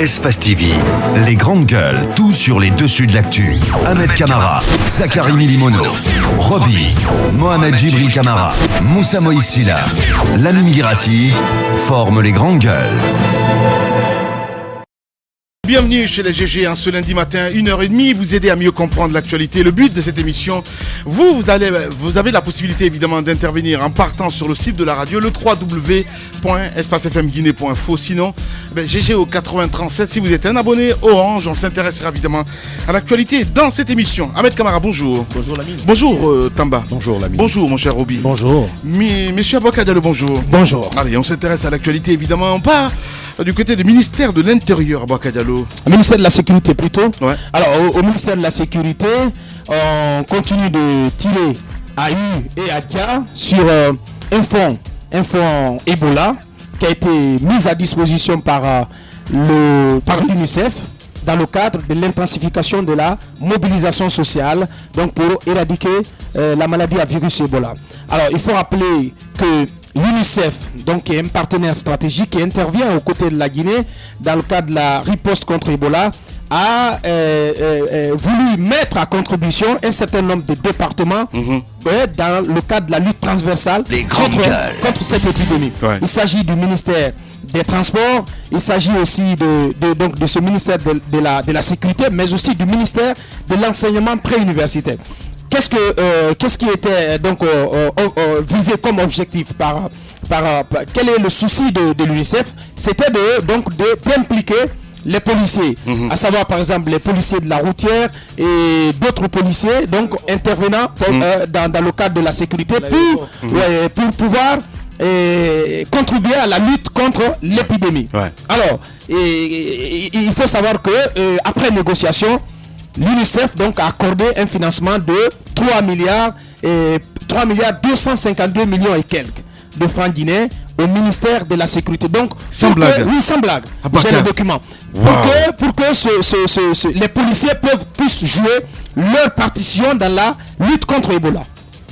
Espace TV, les grandes gueules, tout sur les dessus de l'actu. Ahmed Camara, Zachary Milimono, Roby, Mohamed Djibril Camara, Moussa Moïsila, Lamine Girassi forment les grandes gueules. Bienvenue chez les GG, ce lundi matin, 1h30, vous aider à mieux comprendre l'actualité. Le but de cette émission, vous avez la possibilité évidemment d'intervenir en partant sur le site de la radio, le www.espacefmguinée.info. Sinon, GG au 8037, si vous êtes un abonné Orange, on s'intéressera évidemment à l'actualité dans cette émission. Ahmed Camara, bonjour. Bonjour Lamine. Bonjour Tamba. Bonjour Lamine. Bonjour mon cher Roby. Bonjour. Monsieur Aboka Diallo, bonjour. Bonjour. Allez, on s'intéresse à l'actualité évidemment. On part du côté du ministère de l'Intérieur, Aboka Diallo. Ministère de la Sécurité plutôt. Ouais. Alors au ministère de la Sécurité, on continue de tirer à U et à Dja sur un fonds Ebola qui a été mis à disposition par l'UNICEF dans le cadre de l'intensification de la mobilisation sociale, donc pour éradiquer la maladie à virus Ebola. Alors il faut rappeler que l'UNICEF, donc, qui est un partenaire stratégique qui intervient aux côtés de la Guinée dans le cadre de la riposte contre Ebola, a voulu mettre à contribution un certain nombre de départements dans le cadre de la lutte transversale contre cette épidémie. Ouais. Il s'agit du ministère des Transports, il s'agit aussi de ce ministère de la Sécurité, mais aussi du ministère de l'Enseignement préuniversitaire. Qu'est-ce qui était donc visé comme objectif quel est le souci de l'UNICEF? C'était d'impliquer les policiers, à savoir par exemple les policiers de la routière et d'autres policiers donc intervenant dans le cadre de la sécurité pour pouvoir contribuer à la lutte contre l'épidémie. Ouais. Alors, il faut savoir que après négociation, l'UNICEF donc a accordé un financement de 3 milliards 252 millions et quelques de francs guinéens au ministère de la Sécurité. Donc, sans blague. Oui, sans blague. J'ai le document. Wow. Pour que les policiers puissent jouer leur partition dans la lutte contre Ebola.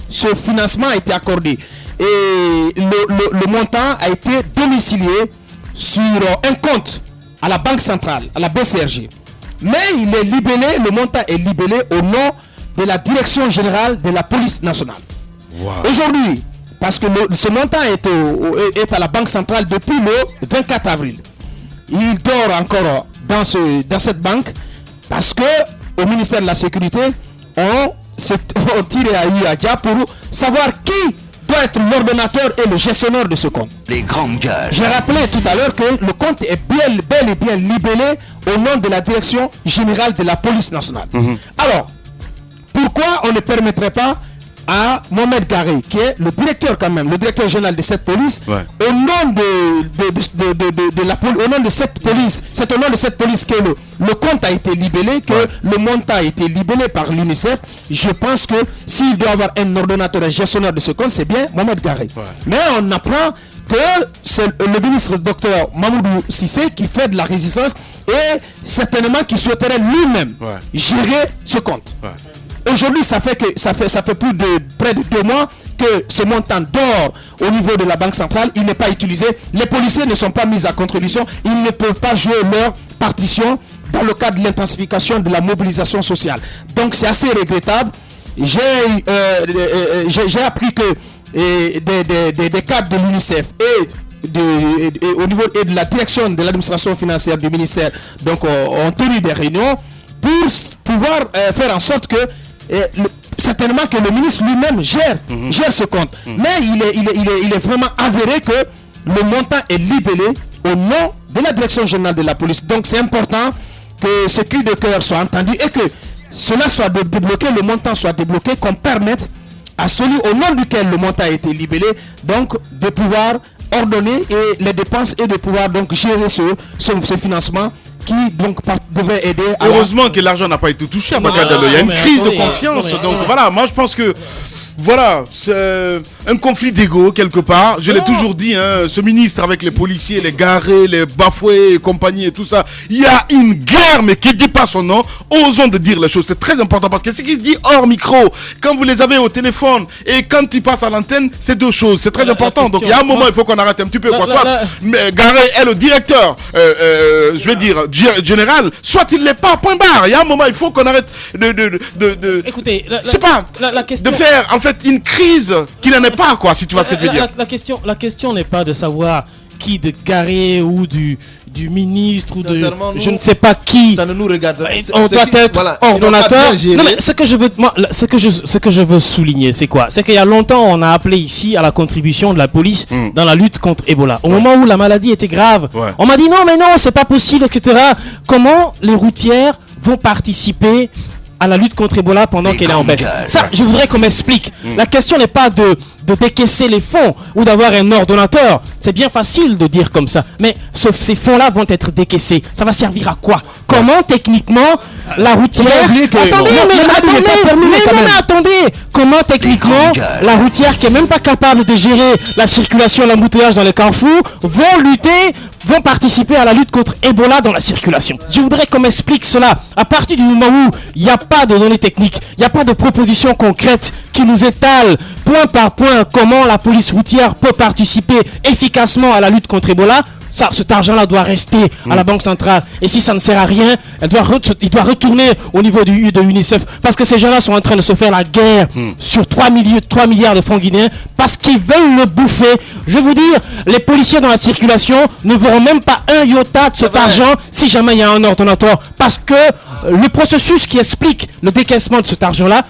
Ce financement a été accordé et le montant a été domicilié sur un compte à la Banque centrale, à la BCRG. Mais il est libellé, le montant est libellé au nom de la Direction générale de la police nationale. Wow. Aujourd'hui, parce que ce montant est à la Banque centrale depuis le 24 avril. Il dort encore dans cette banque parce que au ministère de la Sécurité, on tire à Dja pour savoir qui doit être l'ordonnateur et le gestionnaire de ce compte. Les grandes gueules. J'ai rappelé tout à l'heure que le compte est bel et bien libellé au nom de la Direction générale de la police nationale. Alors, pourquoi on ne permettrait pas à Mohamed Garé, qui est le directeur quand même, le directeur général de cette police, ouais, au nom de cette police, c'est au nom de cette police que le compte a été libellé, que le montant a été libellé par l'UNICEF. Je pense que s'il doit avoir un ordonnateur, un gestionnaire de ce compte, c'est bien Mohamed Garé. Ouais. Mais on apprend que c'est le ministre docteur Mamoudou Cissé qui fait de la résistance et certainement qui souhaiterait lui-même gérer ce compte. Ouais. Aujourd'hui, ça fait près de 2 mois que ce montant dort au niveau de la Banque centrale. Il n'est pas utilisé. Les policiers ne sont pas mis à contribution. Ils ne peuvent pas jouer leur partition dans le cadre de l'intensification de la mobilisation sociale. Donc, c'est assez regrettable. J'ai appris que des cadres de l'UNICEF et au niveau de la direction de l'administration financière du ministère donc ont tenu des réunions pour pouvoir faire en sorte que certainement que le ministre lui-même gère ce compte. Mais il est vraiment avéré que le montant est libellé au nom de la Direction générale de la police. Donc c'est important que ce cri de cœur soit entendu et que cela soit débloqué, le montant soit débloqué, qu'on permette à celui au nom duquel le montant a été libellé donc de pouvoir ordonner les dépenses et de pouvoir donc gérer ce financement qui donc devrait aider heureusement que l'argent n'a pas été touché à Bakadalo. Il y a une crise de confiance. Donc voilà, moi je pense que voilà, c'est un conflit d'ego quelque part. Je l'ai toujours dit, hein, ce ministre avec les policiers, les garés, les bafoués et compagnie et tout ça. Il y a une guerre, mais qui ne dit pas son nom. Osons de dire les choses. C'est très important parce que ce qui se dit hors micro, quand vous les avez au téléphone et quand ils passent à l'antenne, c'est deux choses. C'est très important. Donc il y a un moment, il faut qu'on arrête un petit peu. Mais Garé est le directeur, je vais dire, général. Soit il l'est pas, point barre. Il y a un moment, il faut qu'on arrête Écoutez, je sais pas, la question... de faire en fait une crise qui n'en est pas, quoi, si tu vois ce que je veux dire. La question n'est pas de savoir qui de Garé ou du ministre ou de je ne sais pas qui. Ça ne nous regarde. On doit être ordonnateur. Non mais ce que je veux souligner, c'est quoi? C'est qu'il y a longtemps on a appelé ici à la contribution de la police dans la lutte contre Ebola. Au moment où la maladie était grave, on m'a dit non mais non c'est pas possible, etc. Comment les routières vont participer à la lutte contre Ebola pendant qu'elle est en baisse? Ça, je voudrais qu'on m'explique. La question n'est pas de décaisser les fonds ou d'avoir un ordonnateur. C'est bien facile de dire comme ça. Mais ces fonds-là vont être décaissés. Ça va servir à quoi? Comment techniquement la routière... Attendez. Comment techniquement la routière qui est même pas capable de gérer la circulation, l'embouteillage dans les carrefours vont participer à la lutte contre Ebola dans la circulation? Je voudrais qu'on m'explique cela. À partir du moment où il n'y a pas de données techniques, il n'y a pas de propositions concrètes qui nous étalent point par point comment la police routière peut participer efficacement à la lutte contre Ebola, cet argent-là doit rester à la Banque centrale. Et si ça ne sert à rien, il doit retourner au niveau de l'UNICEF. Parce que ces gens-là sont en train de se faire la guerre sur 3 milliards de francs guinéens parce qu'ils veulent le bouffer. Je vais vous dire, les policiers dans la circulation ne verront même pas un iota de cet argent si jamais il y a un ordonnateur. Parce que le processus qui explique le décaissement de cet argent-là,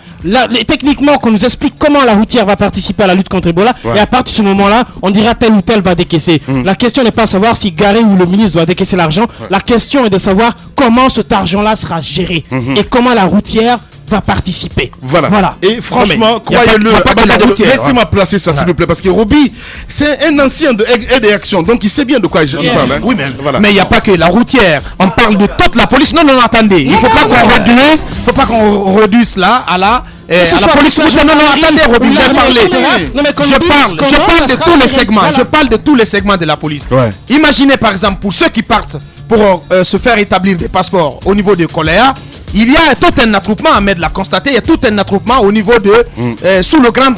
techniquement, qu'on nous explique comment la routière va participer à la lutte contre Ebola, et à partir de ce moment-là, on dira tel ou tel va décaisser. La question n'est pas de savoir si Garé ou le ministre doit décaisser l'argent. La question est de savoir comment cet argent-là sera géré et comment la routière va participer. Voilà. Et franchement, croyez-le, laissez-moi placer ça s'il vous plaît, parce que Roby, c'est un ancien de Aide et Action, donc il sait bien de quoi il parle. Hein. Oui, mais il n'y a pas que la routière. On parle de toute la police. Non, attendez. Il ne faut pas qu'on réduise là à la... la police routière. Non, attendez, Roby, j'ai parlé. Je parle de tous les segments. Je parle de tous les segments de la police. Imaginez par exemple, pour ceux qui partent pour se faire établir des passeports au niveau de Coléa, il y a tout un attroupement, Ahmed l'a constaté, il y a tout un attroupement au niveau de sous le grand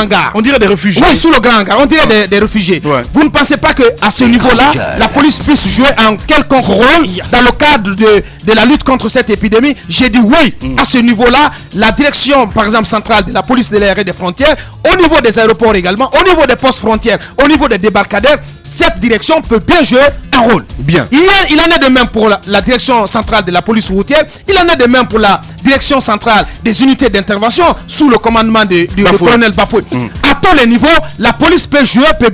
hangar. On dirait des réfugiés. Oui, sous le grand hangar, on dirait des réfugiés. Vous ne pensez pas qu'à ce niveau-là, la police puisse jouer un quelconque rôle dans le cadre de la lutte contre cette épidémie? J'ai dit oui. À ce niveau-là, la direction, par exemple, centrale de la police de l'air et des frontières, au niveau des aéroports également, au niveau des postes frontières, au niveau des débarcadères, cette direction peut bien jouer un rôle. Bien. Il en est de même pour la direction centrale de la police routière, il en est de même pour la direction centrale des unités d'intervention sous le commandement du colonel Bafoué. À tous les niveaux, la police peut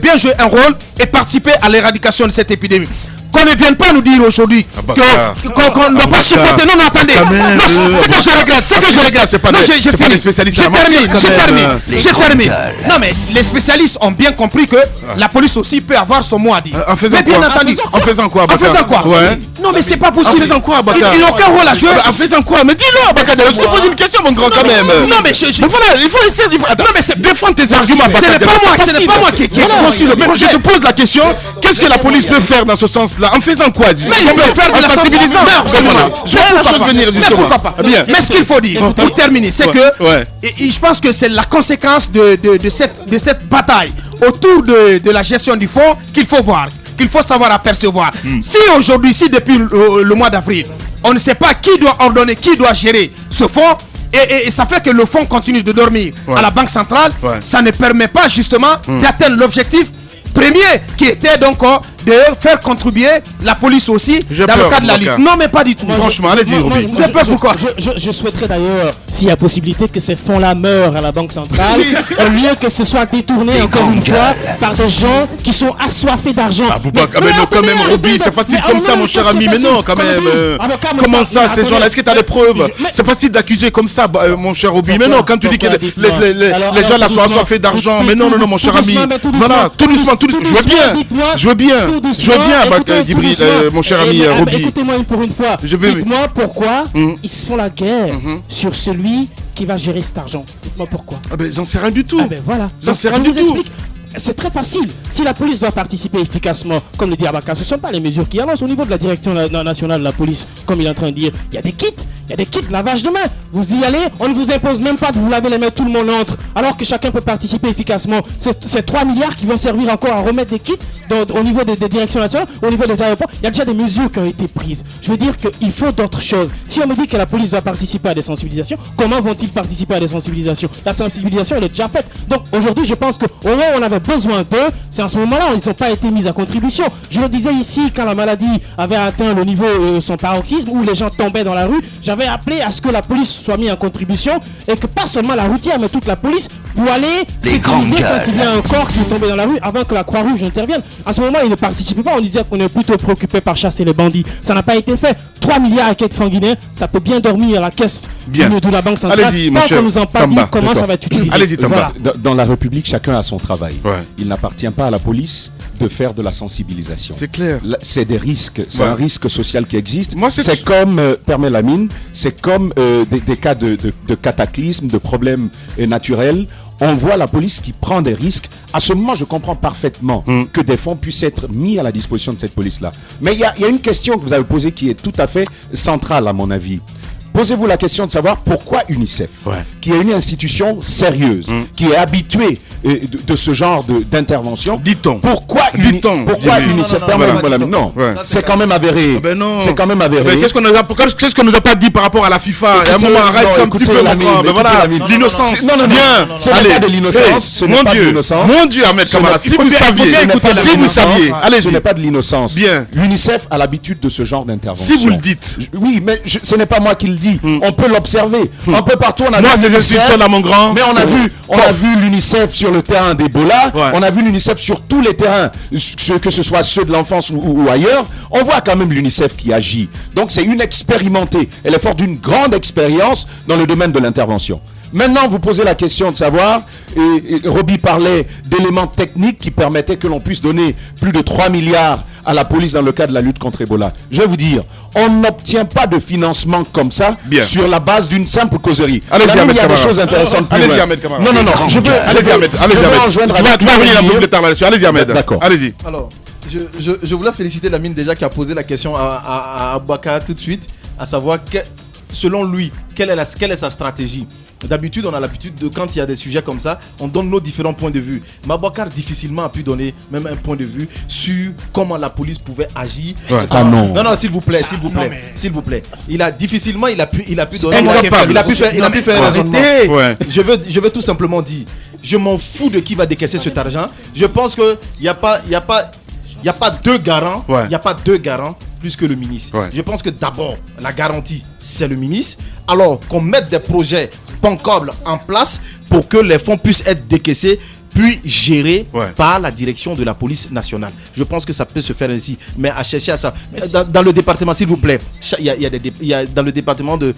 bien jouer un rôle et participer à l'éradication de cette épidémie. Qu'on ne vienne pas nous dire aujourd'hui qu'on ne doit pas chipoter. Non, attendez. Ce que je regrette, c'est pas des spécialistes. J'ai terminé. Non, mais les spécialistes ont bien compris que la police aussi peut avoir son mot à dire. En faisant quoi? Non, mais c'est pas possible. En faisant quoi, Bakar? Il n'a aucun rôle à jouer. En faisant quoi? Mais dis-le, Bakar. Je te pose une question, mon grand, quand même. Non, mais voilà, il faut essayer de défendre tes arguments, Bakar. Ce n'est pas moi qui ai conçu le projet. Je te pose la question, qu'est-ce que la police peut faire dans ce sens-là? En faisant quoi? En sensibilisant. Pourquoi pas? Mais ce qu'il faut dire, pour terminer, c'est que je pense que c'est la conséquence de cette bataille autour de la gestion du fonds qu'il faut voir, qu'il faut savoir apercevoir. Si aujourd'hui, depuis le mois d'avril, on ne sait pas qui doit ordonner, qui doit gérer ce fonds, et ça fait que le fonds continue de dormir à la Banque centrale, ça ne permet pas justement d'atteindre l'objectif premier qui était donc de faire contribuer la police aussi dans le cadre de la lutte. Non, mais pas du tout. Franchement, allez-y, Roby. Vous avez peur pourquoi? Je souhaiterais d'ailleurs, s'il y a possibilité, que ces fonds-là meurent à la Banque centrale, au lieu que ce soit détourné encore une fois par des gens qui sont assoiffés d'argent. Mais non, quand même, Roby, c'est facile comme ça, mon cher ami. Mais non, quand même. Comment ça, ces gens-là? Est-ce que tu as des preuves? C'est facile d'accuser comme ça, mon cher Roby. Mais non, quand tu dis que les gens là sont assoiffés d'argent. Mais non, mon cher ami. Voilà, tout doucement. Je veux bien. Djibril, mon cher ami Roby. Écoutez-moi pour une fois. Dites-moi pourquoi ils se font la guerre sur celui qui va gérer cet argent? Dites-moi pourquoi. Ah ben, j'en sais rien du tout. Ah ben voilà. J'en sais rien Je du vous tout. explique. C'est très facile. Si la police doit participer efficacement, comme le dit Abaka, ce ne sont pas les mesures qui annoncent au niveau de la direction nationale de la police, comme il est en train de dire. Il y a des kits. Il y a des kits de lavage de mains. Vous y allez, on ne vous impose même pas de vous laver les mains, tout le monde entre. Alors que chacun peut participer efficacement. C'est 3 milliards qui vont servir encore à remettre des kits au niveau des directions nationales, au niveau des aéroports. Il y a déjà des mesures qui ont été prises. Je veux dire qu'il faut d'autres choses. Si on me dit que la police doit participer à des sensibilisations, comment vont-ils participer à des sensibilisations? La sensibilisation, elle est déjà faite. Donc aujourd'hui, je pense qu'au moment où on avait besoin d'eux, c'est en ce moment-là où ils n'ont pas été mis à contribution. Je le disais ici, quand la maladie avait atteint le niveau, son paroxysme, où les gens tombaient dans la rue, j'avais appelé à ce que la police soit mise en contribution et que pas seulement la routière, mais toute la police pour aller sécuriser quand il y a un corps qui est tombé dans la rue avant que la Croix-Rouge intervienne. À ce moment, ils ne participaient pas. On disait qu'on est plutôt préoccupé par chasser les bandits. Ça n'a pas été fait. 3 milliards à quête francs guinéens, ça peut bien dormir à la caisse de la Banque centrale. Allez-y, mon tant cher qu'on nous en pas dit comment ça va être utilisé. Allez-y, Tamba. Voilà. Dans la République, chacun a son travail. Ouais. Il n'appartient pas à la police de faire de la sensibilisation. C'est clair. C'est des risques, c'est un risque social qui existe. Moi, c'est comme, permet la mine, c'est comme des cas de cataclysme, de problèmes naturels. On voit la police qui prend des risques. À ce moment, je comprends parfaitement que des fonds puissent être mis à la disposition de cette police-là. Mais il y a une question que vous avez posée qui est tout à fait centrale à mon avis. Posez-vous la question de savoir pourquoi UNICEF, qui est une institution sérieuse, qui est habituée de ce genre d'intervention, dit-on. Pourquoi UNICEF Non, c'est quand même avéré. C'est quand même avéré. Qu'est-ce qu'on nous a pas dit par rapport à la FIFA? Il y a un moment, arrête un petit peu, mon grand. Voilà, l'innocence. Non, ce n'est pas de l'innocence. Mon Dieu, Ahmed Kamara, si vous saviez, allez-y. Ce n'est pas de l'innocence. Bien. L'UNICEF a l'habitude de ce genre d'intervention. Si vous le dites. Oui, mais ce n'est pas moi qui le dis. On peut l'observer. Un peu partout, on a vu ces institutions là, mon grand. Mais on a vu l'UNICEF sur le terrain d'Ebola. On a vu l'UNICEF sur tous les terrains, que ce soit ceux de l'enfance ou ailleurs. On voit quand même l'UNICEF qui agit. Donc c'est une expérimentée. Elle est forte d'une grande expérience dans le domaine de l'intervention. Maintenant, vous posez la question de savoir, et Roby parlait d'éléments techniques qui permettaient que l'on puisse donner plus de 3 milliards à la police dans le cadre de la lutte contre Ebola. Je vais vous dire, on n'obtient pas de financement comme ça sur la base d'une simple causerie. Allez-y, il y a des choses intéressantes. Allez-y, Ahmed Kamara. Non, je veux... Allez-y, Ahmed. Tu vas revenir un peu plus tard là-dessus. Allez-y, Ahmed. D'accord. Allez-y. Alors, je voulais féliciter Lamine déjà qui a posé la question à Abaka tout de suite, à savoir selon lui, quelle est sa stratégie. D'habitude, on a l'habitude de, quand il y a des sujets comme ça, on donne nos différents points de vue. Mabouakar difficilement a pu donner même un point de vue sur comment la police pouvait agir. Non, s'il vous plaît. Il a pu donner. Il a pu faire un raisonnement. Je veux tout simplement dire, je m'en fous de qui va décaisser cet argent. Je pense que il y a pas deux garants. Il y a pas deux garants plus que le ministre. Je pense que d'abord, la garantie, c'est le ministre. Alors qu'on mette des projets bancables en place pour que les fonds puissent être décaissés puis gérés par la direction de la police nationale. Je pense que ça peut se faire ainsi. Mais à chercher à ça. Dans le département, s'il vous plaît, dans le département de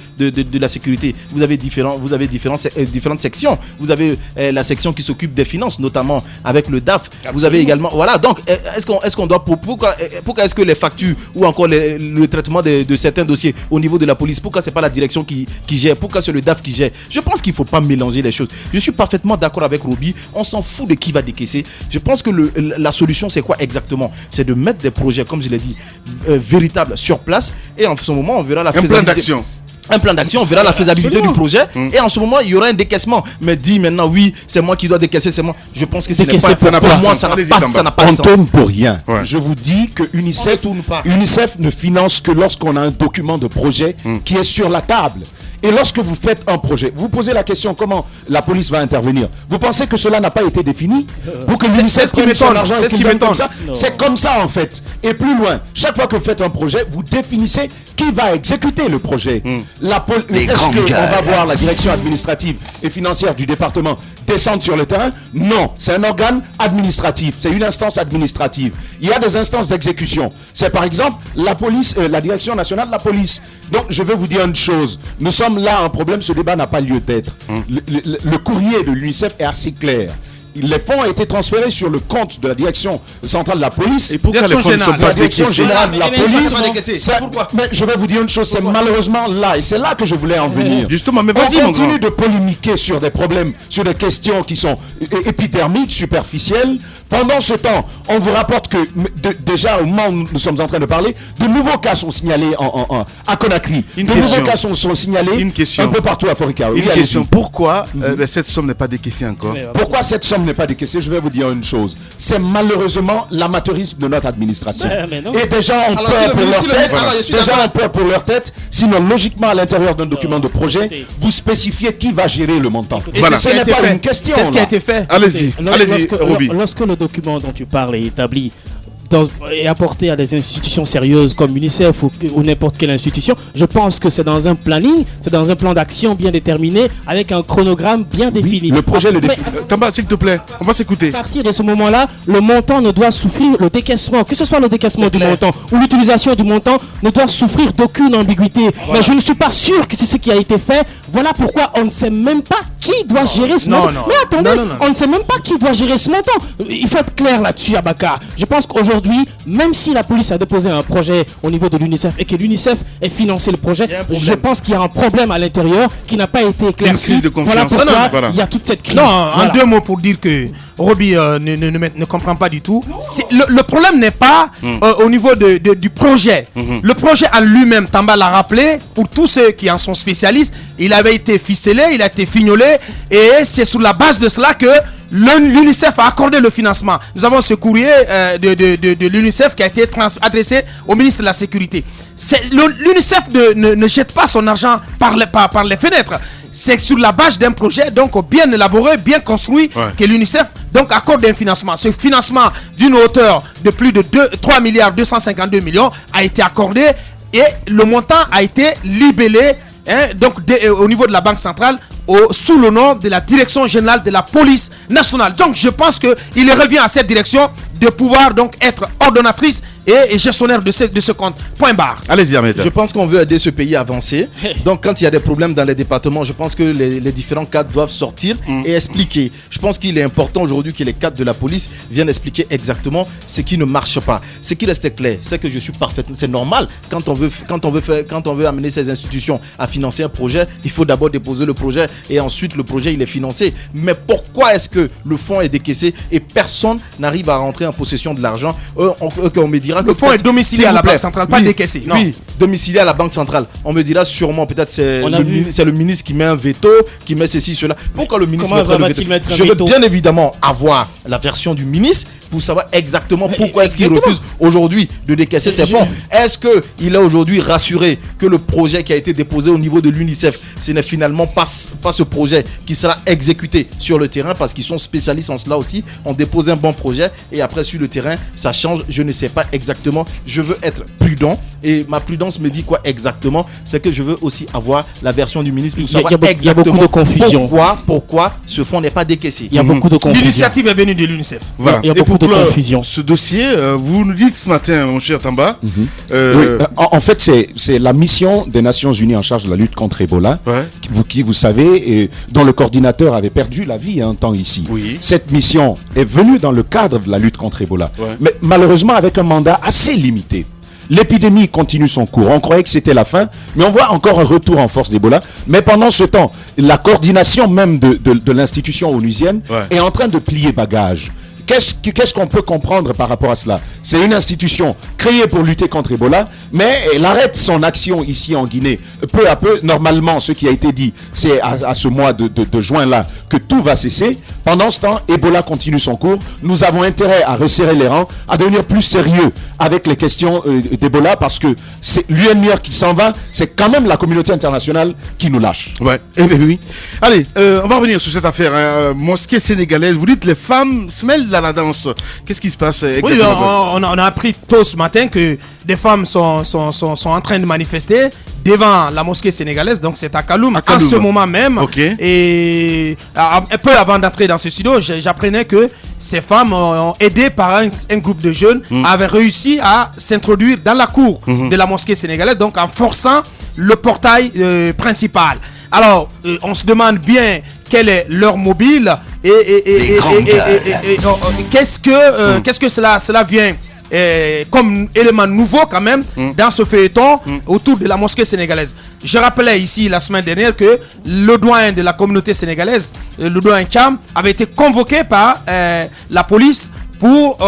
la sécurité, vous avez différentes sections. Vous avez la section qui s'occupe des finances, notamment avec le DAF. Absolument. Vous avez également... Voilà, donc, est-ce qu'on doit... Pourquoi est-ce que les factures ou encore le traitement de certains dossiers au niveau de la police, pourquoi c'est pas la direction qui gère? Pourquoi c'est le DAF qui gère? Je pense qu'il ne faut pas mélanger les choses. Je suis parfaitement d'accord avec Roby. On s'en fout de qui va décaisser. Je pense que la solution, c'est quoi exactement? C'est de mettre des projets, comme je l'ai dit, véritables sur place. Et en ce moment, on verra la faisabilité. Un plan d'action, on verra la faisabilité du projet. Et en ce moment, il y aura un décaissement. Mais dit maintenant, oui, c'est moi qui dois décaisser, c'est moi. Je pense que ça n'a pas de sens. On tourne pour rien. Je vous dis que UNICEF ne finance que lorsqu'on a un document de projet qui est sur la table. Et lorsque vous faites un projet, vous posez la question comment la police va intervenir. Vous pensez que cela n'a pas été défini pour que l'UNICEF prenne son argent et qu'il donne comme ça? C'est comme ça en fait. Et plus loin, chaque fois que vous faites un projet, vous définissez qui va exécuter le projet. Est-ce qu'on va voir la direction administrative et financière du département descendre sur le terrain? Non, c'est un organe administratif, c'est une instance administrative. Il y a des instances d'exécution. C'est par exemple la police, la direction nationale de la police. Donc je vais vous dire une chose, nous sommes là un problème, ce débat n'a pas lieu d'être. Le courrier de l'UNICEF est assez clair. les fonds ont été transférés sur le compte de la direction centrale de la police. Et pourquoi les fonds ne sont La pas direction décaissés? générale de la police. C'est pourquoi? Mais je vais vous dire une chose, c'est malheureusement là, et c'est là que je voulais en venir. Justement, mais On vas-y, mon continue grand. de polémiquer sur des problèmes, sur des questions qui sont épidermiques, superficielles. Pendant ce temps, on vous rapporte que déjà au moment où nous sommes en train de parler, de nouveaux cas sont signalés à Conakry. Une de question. nouveaux cas sont signalés Une question. un peu partout à Foricao. Une Oui, allez-y. question, pourquoi cette somme n'est pas décaissée encore? Pourquoi cette somme n'est pas décaissée? Je vais vous dire une chose. C'est malheureusement l'amateurisme de notre administration. Mais non. Et déjà, on Alors, peur si le pour leur ministre- tête. voilà, je suis Déjà, d'accord. on peur pour leur tête. Sinon, logiquement, à l'intérieur d'un document de projet, vous spécifiez qui va gérer le montant. Et Voilà. c'est Ce ce qui a n'est été pas fait. une question. C'est ce qui a là. été fait. Allez-y, allez-y, Roby. Lorsque le document dont tu parles est établi et apporté à des institutions sérieuses comme l'UNICEF ou n'importe quelle institution, je pense que c'est dans un planning, c'est dans un plan d'action bien déterminé, avec un chronogramme bien défini. Le projet le Mais définit. Tamba, s'il te plaît, on va s'écouter. à partir de ce moment-là, le montant ne doit souffrir, le décaissement, que ce soit le décaissement du montant ou l'utilisation du montant, ne doit souffrir d'aucune ambiguïté. Mais je ne suis pas sûr que c'est ce qui a été fait. Voilà pourquoi on ne sait même pas qui doit gérer ce montant. Mais attendez, on ne sait même pas qui doit gérer ce montant. Il faut être clair là-dessus, Abaka. Je pense qu'aujourd'hui, même si la police a déposé un projet au niveau de l'UNICEF et que l'UNICEF ait financé le projet, je pense qu'il y a un problème à l'intérieur qui n'a pas été éclairci. crise de confiance. Voilà pourquoi Voilà. il y a toute cette crise. Non, en Voilà. deux mots pour dire que Roby ne comprend pas du tout. Le problème n'est pas au niveau du projet. Le projet en lui-même, Tamba l'a rappelé, pour tous ceux qui en sont spécialistes, il avait été ficelé, il a été fignolé, et c'est sur la base de cela que l'UNICEF a accordé le financement. Nous avons ce courrier de l'UNICEF qui a été adressé au ministre de la Sécurité. L'UNICEF ne jette pas son argent par les fenêtres. C'est sur la base d'un projet donc bien élaboré, bien construit, que l'UNICEF donc accorde un financement. Ce financement d'une hauteur de plus de 3 milliards 252 millions a été accordé et le montant a été libellé au niveau de la Banque centrale sous le nom de la Direction générale de la police nationale. Donc je pense qu'il revient à cette direction de pouvoir donc être ordonnatrice et gestionnaire de ce compte. Point barre. Allez-y, Ahmed. Je pense qu'on veut aider ce pays à avancer. Donc, quand il y a des problèmes dans les départements, je pense que les différents cadres doivent sortir et expliquer. Je pense qu'il est important aujourd'hui que les cadres de la police viennent expliquer exactement ce qui ne marche pas. Ce qui reste clair, c'est que je suis parfaitement. C'est normal quand on veut amener ces institutions à financer un projet, il faut d'abord déposer le projet et ensuite le projet il est financé. Mais pourquoi est-ce que le fonds est décaissé et personne n'arrive à rentrer en possession de l'argent? On me dira que Le fonds est domicilié à la Banque centrale, pas décaissé. Non. Oui, domicilié à la Banque centrale. On me dira sûrement, peut-être c'est le ministre qui met un veto, qui met ceci, cela. Pourquoi le ministre mettrait le veto? Je veux bien évidemment avoir la version du ministre pour savoir exactement pourquoi est-ce qu'il refuse aujourd'hui de décaisser ces fonds. Est-ce qu'il est aujourd'hui rassuré que le projet qui a été déposé au niveau de l'UNICEF, ce n'est finalement pas ce projet qui sera exécuté sur le terrain, parce qu'ils sont spécialistes en cela aussi. On dépose un bon projet et après sur le terrain, ça change. Je ne sais pas exactement. Je veux être prudent et ma prudence me dit quoi exactement? C'est que je veux aussi avoir la version du ministre pour savoir Il y a beaucoup de confusion. Pourquoi ce fonds n'est pas décaissé. Il y a beaucoup de confusion. L'initiative est venue de l'UNICEF. Voilà. Il y a Et beaucoup pour de clore confusion. ce dossier, vous nous dites ce matin, mon cher Tamba, Oui, en fait, c'est la mission des Nations Unies en charge de la lutte contre Ebola, qui vous savez, dont le coordinateur avait perdu la vie un temps ici. Oui. Cette mission est venue dans le cadre de la lutte contre Ebola, mais malheureusement avec un mandat assez limité. L'épidémie continue son cours. On croyait que c'était la fin, mais on voit encore un retour en force d'Ebola. Mais pendant ce temps, la coordination même de l'institution onusienne est en train de plier bagage. Qu'est-ce qu'on peut comprendre par rapport à cela? C'est une institution créée pour lutter contre Ebola, mais elle arrête son action ici en Guinée. Peu à peu, normalement, ce qui a été dit, c'est à ce mois de juin-là que tout va cesser. Pendant ce temps, Ebola continue son cours. Nous avons intérêt à resserrer les rangs, à devenir plus sérieux avec les questions d'Ebola, parce que c'est l'UNMIR qui s'en va, c'est quand même la communauté internationale qui nous lâche. Ouais, eh bien oui. Allez, on va revenir sur cette affaire. Mosquée sénégalaise, vous dites les femmes se mêlent à la danse. Qu'est-ce qui se passe exactement? Oui, on a appris tôt ce matin que des femmes sont en train de manifester devant la mosquée sénégalaise, donc c'est à Kaloum, en ce moment même. Et un peu avant d'entrer dans ce studio, j'apprenais que ces femmes, aidées par un groupe de jeunes, avaient réussi à s'introduire dans la cour de la mosquée sénégalaise, donc en forçant le portail principal. Alors, on se demande bien quel est leur mobile qu'est-ce que cela vient comme élément nouveau quand même dans ce feuilleton autour de la mosquée sénégalaise. Je rappelais ici la semaine dernière que le doyen de la communauté sénégalaise, le doyen Cham, avait été convoqué par la police pour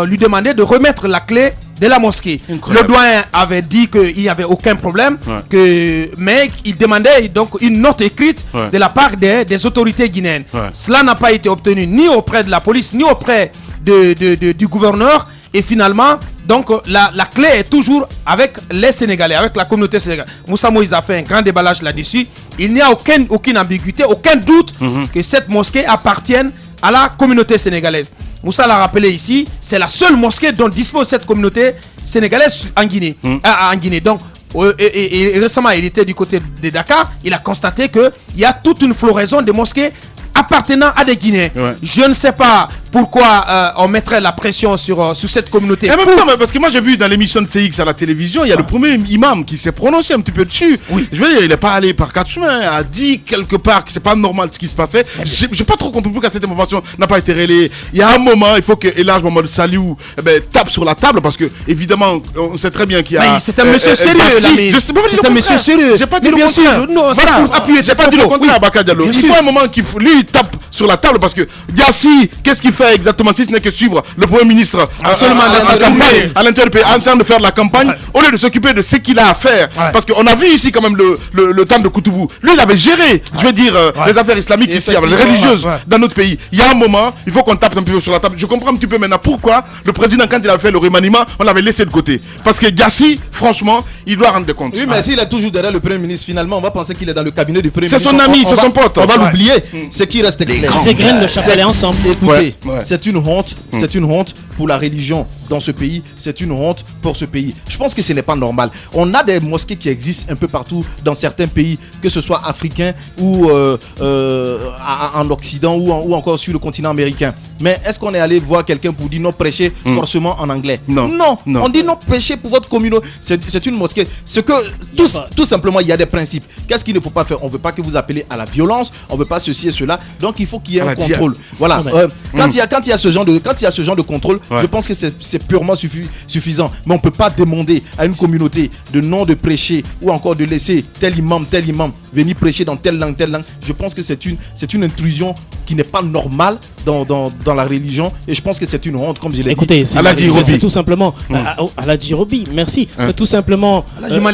lui demander de remettre la clé de la mosquée. Incroyable. Le doyen avait dit qu'il n'y avait aucun problème, mais il demandait donc une note écrite de la part des autorités guinéennes. Cela n'a pas été obtenu ni auprès de la police, ni auprès du gouverneur. Et finalement, donc la clé est toujours avec les Sénégalais, avec la communauté sénégalaise. Moussa Moïse a fait un grand déballage là-dessus. Il n'y a aucune ambiguïté, aucun doute que cette mosquée appartienne à la communauté sénégalaise. Moussa l'a rappelé ici, c'est la seule mosquée dont dispose cette communauté sénégalaise en Guinée. En Guinée. Donc, et récemment, il était du côté de Dakar. Il a constaté qu'il y a toute une floraison de mosquées appartenant à des Guinéens. Je ne sais pas pourquoi on mettrait la pression sur cette communauté. Et en même temps, parce que moi j'ai vu dans l'émission de CX à la télévision, il y a le premier imam qui s'est prononcé un petit peu dessus. Je veux dire, il n'est pas allé par quatre chemins, a dit quelque part que c'est pas normal ce qui se passait. J'ai pas trop compris pourquoi cette information n'a pas été relayée. Il y a un moment, il faut que Elhaj Mohamed Saliou tape sur la table parce que évidemment, on sait très bien qu'il y a. C'est un monsieur sérieux, l'ami. C'est un monsieur sérieux. J'ai pas dit le contraire. J'ai pas dit le contraire, Baka Diallo. Il faut un moment qu'il lui tape sur la table parce que Yassi, qu'est-ce qu'il fait exactement si ce n'est que suivre le Premier ministre à l'intérieur du pays, en train de faire la campagne au lieu de s'occuper de ce qu'il a à faire. Parce qu'on a vu ici quand même le temps de Koutoubou. Lui, il avait géré, je veux dire, les affaires islamiques ici, les religieuses dans notre pays. Il y a un moment, il faut qu'on tape un peu sur la table. Je comprends un petit peu maintenant pourquoi le président, quand il a fait le remaniement, on l'avait laissé de côté. Parce que Yassi, franchement, il doit rendre des comptes. Oui, mais s'il est toujours derrière le Premier ministre, finalement, on va penser qu'il est dans le cabinet du Premier ministre. C'est son ami, c'est son pote. On va l'oublier. C'est qui reste clair. Ces graines de chapelet ensemble. Écoutez, c'est une honte. C'est une honte pour la religion dans ce pays. C'est une honte pour ce pays. Je pense que ce n'est pas normal. On a des mosquées qui existent un peu partout dans certains pays, que ce soit africains ou en Occident ou encore sur le continent américain. Mais est-ce qu'on est allé voir quelqu'un pour dire non prêcher forcément en anglais? Non. On dit non prêcher pour votre communauté. C'est une mosquée. Tout simplement, il y a des principes. Qu'est-ce qu'il ne faut pas faire? On ne veut pas que vous appelez à la violence. On ne veut pas ceci et cela. Donc il faut qu'il y ait un contrôle. Voilà. Quand il y a ce genre de contrôle, je pense que c'est purement suffisant. Mais on ne peut pas demander à une communauté de non de prêcher ou encore de laisser tel imam venir prêcher dans telle langue. Je pense que c'est une intrusion qui n'est pas normale dans la religion, et je pense que c'est une honte, comme je l'ai dit. Écoutez, c'est tout simplement Aladji Robi, merci. C'est tout simplement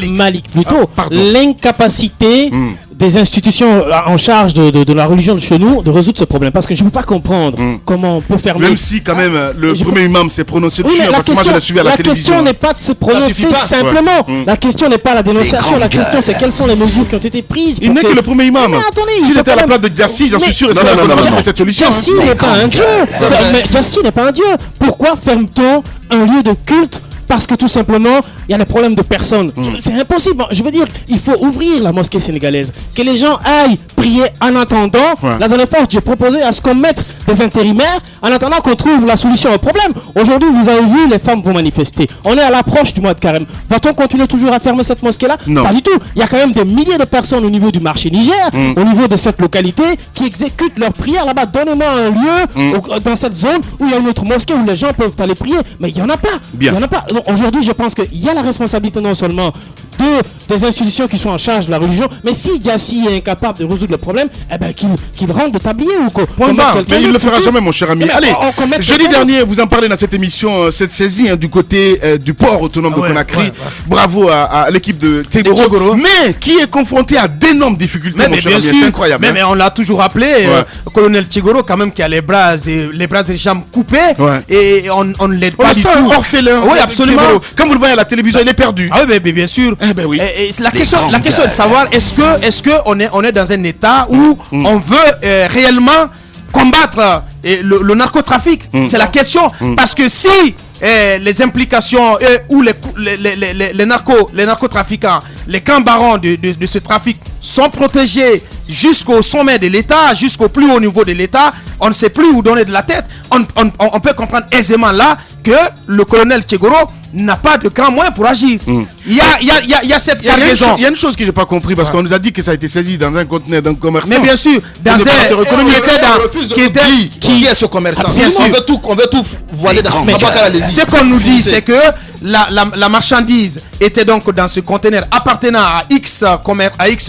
Malik plutôt l'incapacité des institutions en charge de la religion de chez nous de résoudre ce problème, parce que je ne peux pas comprendre comment on peut faire même si quand même le premier imam s'est prononcé dessus, parce que moi je l'ai suivi à la télévision. La question n'est pas de se prononcer simplement, la question n'est pas la dénonciation, la question c'est quelles sont les mesures qui ont été prises. Il n'est que le premier imam. S'il était à la place de Yassi, j'en suis sûr, c'est cette solution. Yassi n'est pas un dieu. Yassi n'est pas un dieu. Pourquoi ferme-t-on un lieu de culte? Parce que tout simplement, il y a des problèmes de personnes. C'est impossible. Je veux dire, il faut ouvrir la mosquée sénégalaise. Que les gens aillent prier en attendant. La dernière fois, j'ai proposé à ce qu'on mette des intérimaires en attendant qu'on trouve la solution au problème. Aujourd'hui, vous avez vu, les femmes vont manifester. On est à l'approche du mois de carême. Va-t-on continuer toujours à fermer cette mosquée-là? Non. Pas du tout. Il y a quand même des milliers de personnes au niveau du marché Niger, au niveau de cette localité, qui exécutent leurs prières là-bas. Donnez-moi un lieu dans cette zone où il y a une autre mosquée où les gens peuvent aller prier. Mais il n'y en a pas. Il n'y en a pas. Aujourd'hui, je pense qu'il y a la responsabilité non seulement des institutions qui sont en charge de la religion, mais si Yassi est incapable de résoudre le problème, qu'il rende de tablier ou quoi. Mais il ne le fera jamais, mon cher ami. Allez, jeudi dernier, vous en parlez dans cette émission, cette saisie du côté du port autonome de Conakry. Bravo à l'équipe de Tegoro, mais qui est confronté à d'énormes difficultés, mon cher ami. C'est incroyable. Mais on l'a toujours rappelé, colonel Tegoro, quand même, qui a les bras et les jambes coupées, et on ne l'aide pas du tout. Orphelin. Oui, absolument. Comme vous le voyez à la télévision, il est perdu. Ah oui, bien sûr. Oui. La question est de savoir est-ce que on est dans un état où on veut réellement combattre le narcotrafic. C'est la question. Parce que si les implications ou les narcotrafiquants, les grands barons de ce trafic sont protégés jusqu'au sommet de l'État, jusqu'au plus haut niveau de l'État, on ne sait plus où donner de la tête. On peut comprendre aisément là que le colonel Tchegoro n'a pas de grands moyens pour agir. Il y a cette cargaison. Il y a une chose que j'ai pas compris parce qu'on nous a dit que ça a été saisi dans un conteneur d'un commerçant. Mais bien sûr, dans un qui est ce commerçant. On veut tout voiler dans ce qu'on nous dit, c'est que la marchandise était donc dans ce conteneur appartenant à X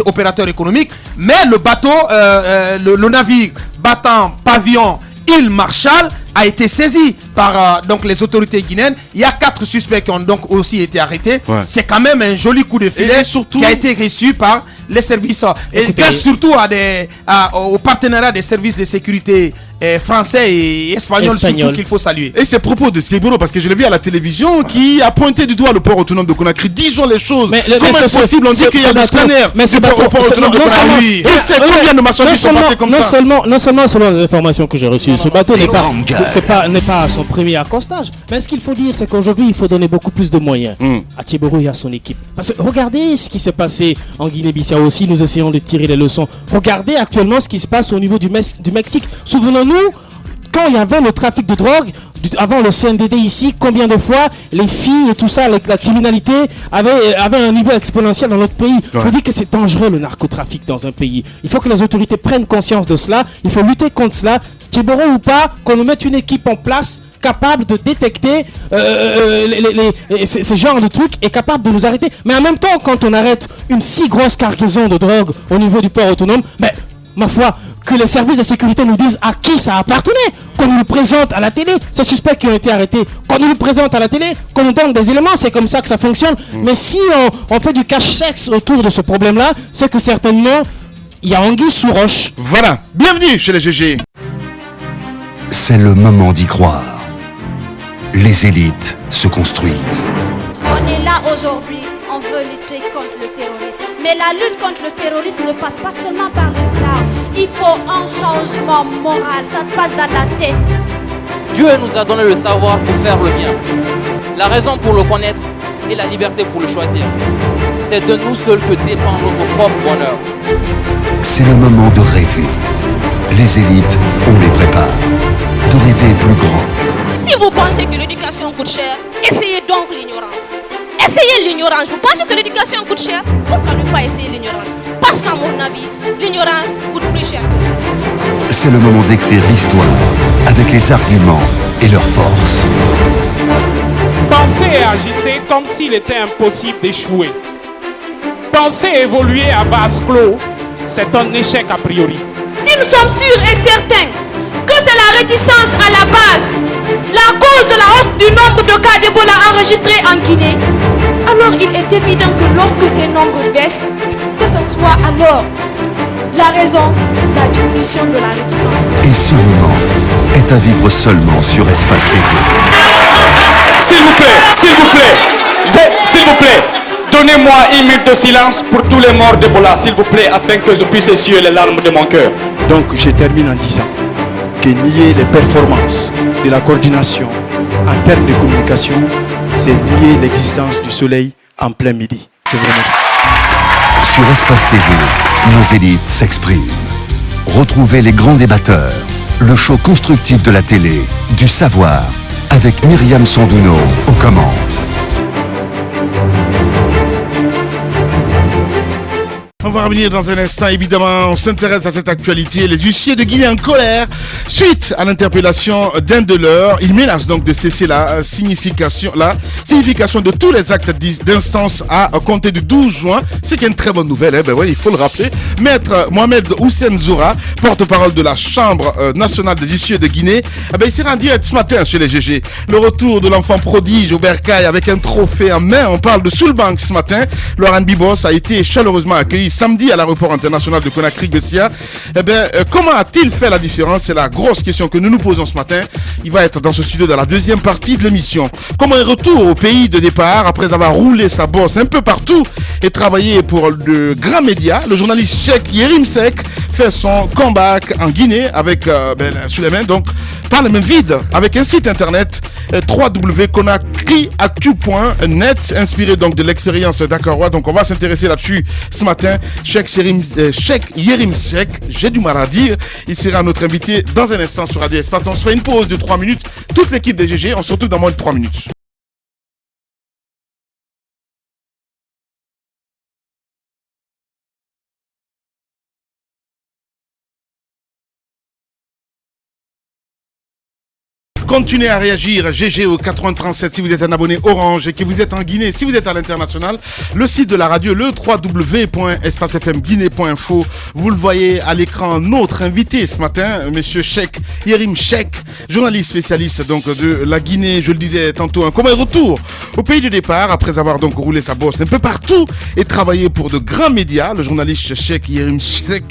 opérateur économique, mais le bateau, le navire battant pavillon Île Marshall a été saisi par donc les autorités guinéennes. Il y a 4 suspects qui ont donc aussi été arrêtés. Ouais. C'est quand même un joli coup de filet qui a été reçu par les services. Et grâce surtout au partenariat des services de sécurité français et espagnol. Surtout qu'il faut saluer. Et ces propos de Tchegoro, parce que je l'ai vu à la télévision, qui a pointé du doigt le port autonome de Conakry. Disons les choses. Comment est-ce possible? On dit qu'il y a des scanners. Mais c'est pas au port autonome de Conakry. Et c'est combien de marchandises sont passées comme ça? Non seulement selon les informations que j'ai reçues, ce bateau n'est pas à son premier accostage. Mais ce qu'il faut dire, c'est qu'aujourd'hui, il faut donner beaucoup plus de moyens à Tchegoro et à son équipe. Parce que regardez ce qui s'est passé en Guinée-Bissau aussi. Nous essayons de tirer les leçons. Regardez actuellement ce qui se passe au niveau du Mexique. Souvenons-nous, quand il y avait le trafic de drogue, avant le CNDD ici, combien de fois les filles et tout ça, la criminalité avait un niveau exponentiel dans notre pays. Ouais. Je dis que c'est dangereux le narcotrafic dans un pays. Il faut que les autorités prennent conscience de cela. Il faut lutter contre cela. Tchegoro ou pas, qu'on nous mette une équipe en place capable de détecter ces genres de trucs et capable de nous arrêter. Mais en même temps, quand on arrête une si grosse cargaison de drogue au niveau du port autonome, ma foi, que les services de sécurité nous disent à qui ça appartenait, qu'on nous le présente à la télé, ces suspects qui ont été arrêtés, qu'on nous le présente à la télé, qu'on nous donne des éléments, c'est comme ça que ça fonctionne. Mais si on fait du cache-sexe autour de ce problème-là, c'est que certainement, il y a anguille sous roche. Voilà, bienvenue chez les GG. C'est le moment d'y croire. Les élites se construisent. On est là aujourd'hui, on veut lutter contre le terrorisme. Mais la lutte contre le terrorisme ne passe pas seulement par les armes. Il faut un changement moral, ça se passe dans la tête. Dieu nous a donné le savoir pour faire le bien, la raison pour le connaître et la liberté pour le choisir. C'est de nous seuls que dépend notre propre bonheur. C'est le moment de rêver. Les élites, on les prépare. De rêver plus grand. Si vous pensez que l'éducation coûte cher, essayez donc l'ignorance. Essayez l'ignorance. Vous pensez que l'éducation coûte cher? Pourquoi ne pas essayer l'ignorance? Parce qu'à mon avis, l'ignorance coûte plus cher que l'éducation. C'est le moment d'écrire l'histoire avec les arguments et leurs forces. Pensez et agissez comme s'il était impossible d'échouer. Pensez et évoluer à vase clos, c'est un échec a priori. Si nous sommes sûrs et certains que c'est la réticence à la base, la cause de la hausse du nombre de cas d'Ebola enregistrés en Guinée, alors il est évident que lorsque ces nombres baissent, que ce soit alors la raison de la diminution de la réticence. Et ce moment est à vivre seulement sur Espace TV. S'il vous plaît, donnez-moi 1 minute de silence pour tous les morts d'Ebola, s'il vous plaît, afin que je puisse essuyer les larmes de mon cœur. Donc je termine en disant que nier les performances de la coordination en termes de communication, c'est nier l'existence du soleil en plein midi. Je vous remercie. Sur Espace TV, nos élites s'expriment. Retrouvez les grands débatteurs, le show constructif de la télé, du savoir, avec Myriam Sandouno aux commandes. On va revenir dans un instant, évidemment, on s'intéresse à cette actualité. Les huissiers de Guinée en colère suite à l'interpellation d'un de leurs. Ils menacent donc de cesser la signification de tous les actes d'instance à compter du 12 juin. C'est une très bonne nouvelle, hein? Ben oui, il faut le rappeler. Maître Mohamed Houssen Zoura, porte-parole de la Chambre nationale des huissiers de Guinée, il s'est rendu ce matin chez les GG. Le retour de l'enfant prodige au bercail avec un trophée en main. On parle de Soulbank ce matin. Laurent Bibos a été chaleureusement accueilli samedi à l'aéroport international de Conakry-Bessia. Comment a-t-il fait la différence? C'est la grosse question que nous nous posons ce matin. Il va être dans ce studio dans la deuxième partie de l'émission. Comment un retour au pays de départ après avoir roulé sa bosse un peu partout et travaillé pour de grands médias? Le journaliste tchèque Yerim Sek fait son comeback en Guinée avec Souleymane, donc par le même vide, avec un site internet www.conacriactu.net, inspiré donc de l'expérience d'Akaroua. Donc on va s'intéresser là-dessus ce matin. Cheikh Yérim Cheikh, j'ai du mal à dire, il sera notre invité dans un instant sur Radio Espace. On se fait une pause de 3 minutes. Toute l'équipe des GG, on se retrouve dans moins de 3 minutes. Continuez à réagir, GG au 8037 si vous êtes un abonné Orange et que vous êtes en Guinée, si vous êtes à l'international. Le site de la radio, le www.espacefmguinée.info. Vous le voyez à l'écran, notre invité ce matin, monsieur Cheikh Yérim Cheikh, journaliste spécialiste donc de la Guinée, je le disais tantôt, un commun retour au pays du départ après avoir donc roulé sa bosse un peu partout et travaillé pour de grands médias. Le journaliste Cheikh Yérim Cheikh,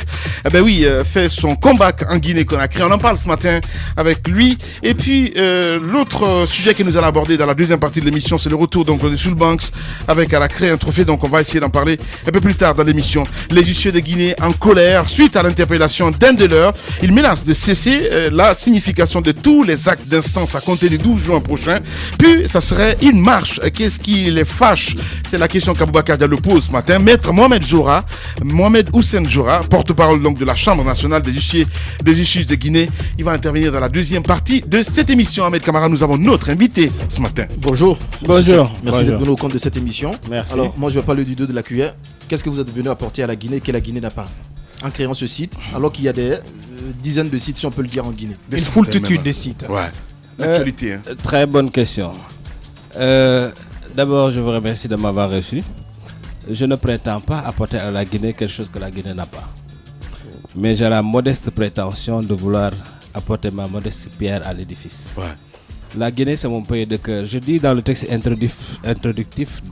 fait son comeback en Guinée-Conakry. On en parle ce matin avec lui. Et puis l'autre sujet que nous allons aborder dans la deuxième partie de l'émission, c'est le retour donc de Soulbanks avec à la créer un trophée. Donc on va essayer d'en parler un peu plus tard dans l'émission. Les huissiers de Guinée en colère suite à l'interpellation d'un de leurs. Ils menacent de cesser la signification de tous les actes d'instance à compter du 12 juin prochain. Puis ça serait une marche. Qu'est-ce qui les fâche? C'est la question qu'Aboubacar Diallo pose ce matin. Maître Mohamed Houssen Jora, porte-parole donc de la Chambre nationale des huissiers de Guinée, il va intervenir dans la deuxième partie de cette émission. Ahmed Camara, nous avons notre invité ce matin. Bonjour. Bonjour. Merci d'être venu au compte de cette émission. Merci. Alors, moi, je vais parler du 2 de la cuillère. Qu'est-ce que vous êtes venu apporter à la Guinée que la Guinée n'a pas en créant ce site, alors qu'il y a des dizaines de sites, si on peut le dire, en Guinée? Une foultitude de sites. Ouais. L'actualité. Très bonne question. D'abord, je vous remercie de m'avoir reçu. Je ne prétends pas apporter à la Guinée quelque chose que la Guinée n'a pas. Mais j'ai la modeste prétention de vouloir apporter ma modeste pierre à l'édifice. Ouais. La Guinée, c'est mon pays de cœur. Je dis dans le texte introductif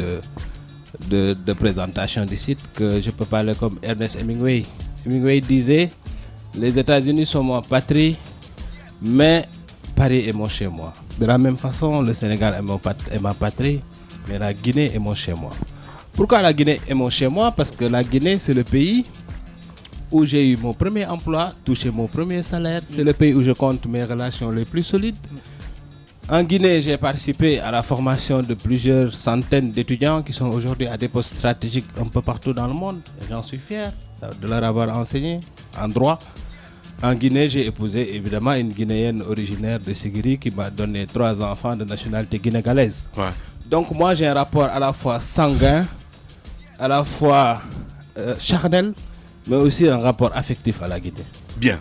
de présentation du site que je peux parler comme Ernest Hemingway. Hemingway disait: les États-Unis sont ma patrie, mais Paris est mon chez-moi. De la même façon, le Sénégal est ma patrie, mais la Guinée est mon chez-moi. Pourquoi la Guinée est mon chez-moi? Parce que la Guinée, c'est le pays où j'ai eu mon premier emploi, touché mon premier salaire. C'est le pays où je compte mes relations les plus solides. En Guinée, j'ai participé à la formation de plusieurs centaines d'étudiants qui sont aujourd'hui à des postes stratégiques un peu partout dans le monde. Et j'en suis fier de leur avoir enseigné en droit. En Guinée, j'ai épousé évidemment une Guinéenne originaire de Sigiri qui m'a donné 3 enfants de nationalité guinégalaise. Ouais. Donc moi, j'ai un rapport à la fois sanguin, à la fois charnel, mais aussi un rapport affectif à la Guinée. Bien.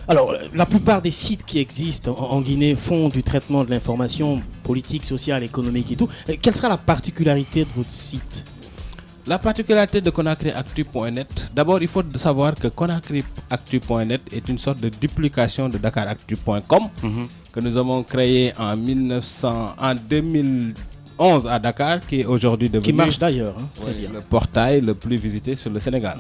Alors, la plupart des sites qui existent en Guinée font du traitement de l'information politique, sociale, économique et tout. Quelle sera la particularité de votre site? La particularité de ConacriActu.net, d'abord il faut savoir que ConacriActu.net est une sorte de duplication de DakarActu.com que nous avons créé en 2011 à Dakar, qui est aujourd'hui devenu qui marche d'ailleurs, le portail le plus visité sur le Sénégal.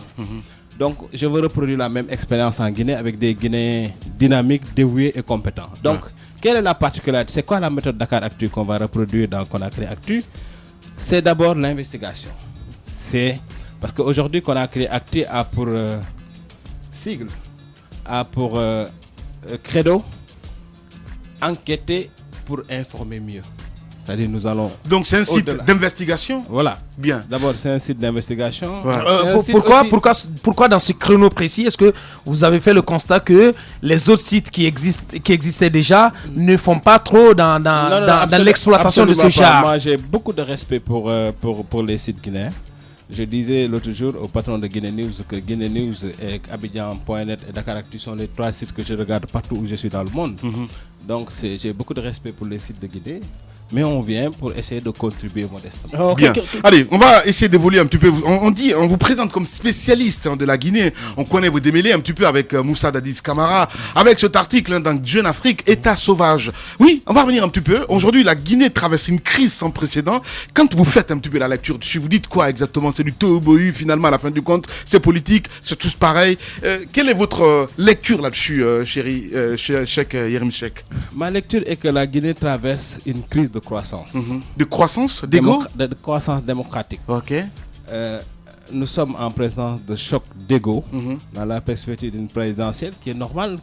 Donc je veux reproduire la même expérience en Guinée avec des Guinéens dynamiques, dévoués et compétents. Donc quelle est la particularité? C'est quoi la méthode DakarActu qu'on va reproduire dans ConacriActu? C'est d'abord l'investigation. C'est parce qu'aujourd'hui ConacriActu a pour sigle, a pour credo, enquêter pour informer mieux. C'est-à-dire nous allons... Donc c'est un site d'investigation? Voilà. Bien. D'abord c'est un site d'investigation. Ouais. Pourquoi dans ce créneau précis, est-ce que vous avez fait le constat que les autres sites qui existaient déjà ne font pas trop dans l'exploitation de ce genre? Moi j'ai beaucoup de respect pour les sites guinéens. Je disais l'autre jour au patron de Guinée News que Guinée News et Abidjan.net et DakarActu sont les 3 sites que je regarde partout où je suis dans le monde. Donc j'ai beaucoup de respect pour les sites de Guinée. Mais on vient pour essayer de contribuer modestement. Bien. Allez, on va essayer d'évoluer un petit peu. On vous présente comme spécialiste de la Guinée. On connaît vos démêlés un petit peu avec Moussa Dadis Camara, avec cet article dans Jeune Afrique, État sauvage. Oui, on va revenir un petit peu. Aujourd'hui, la Guinée traverse une crise sans précédent. Quand vous faites un petit peu la lecture dessus, vous dites quoi exactement? C'est du tohu-bohu finalement à la fin du compte. C'est politique, c'est tous pareil. Quelle est votre lecture là-dessus, chéri Cheikh Yérim Cheikh? Ma lecture est que la Guinée traverse une crise de croissance. De croissance, d'ego? De croissance démocratique. Ok. nous sommes en présence de choc d'ego dans la perspective d'une présidentielle qui est normale,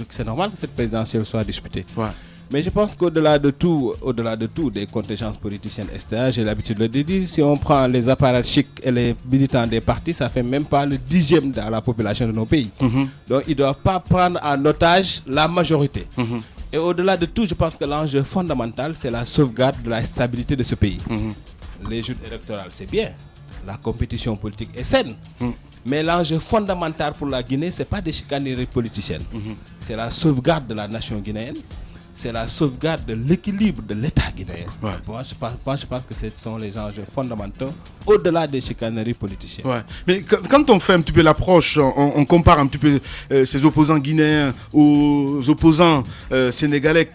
c'est normal que cette présidentielle soit disputée. Ouais. Mais je pense qu'au-delà de tout, des contingences politiciennes, etc., j'ai l'habitude de le dire, si on prend les apparatchiks et les militants des partis, ça fait même pas le 10e de la population de nos pays. Donc ils ne doivent pas prendre en otage la majorité. Et au-delà de tout, je pense que l'enjeu fondamental, c'est la sauvegarde de la stabilité de ce pays. Les joutes électorales, c'est bien. La compétition politique est saine. Mais l'enjeu fondamental pour la Guinée, ce n'est pas des chicaneries politiciennes. C'est la sauvegarde de la nation guinéenne. C'est la sauvegarde de l'équilibre de l'État guinéen. Ouais. Moi, je pense que ce sont les enjeux fondamentaux au-delà des chicaneries politiciennes. Ouais. Mais quand on fait un petit peu l'approche, on compare un petit peu ces opposants guinéens aux opposants sénégalais,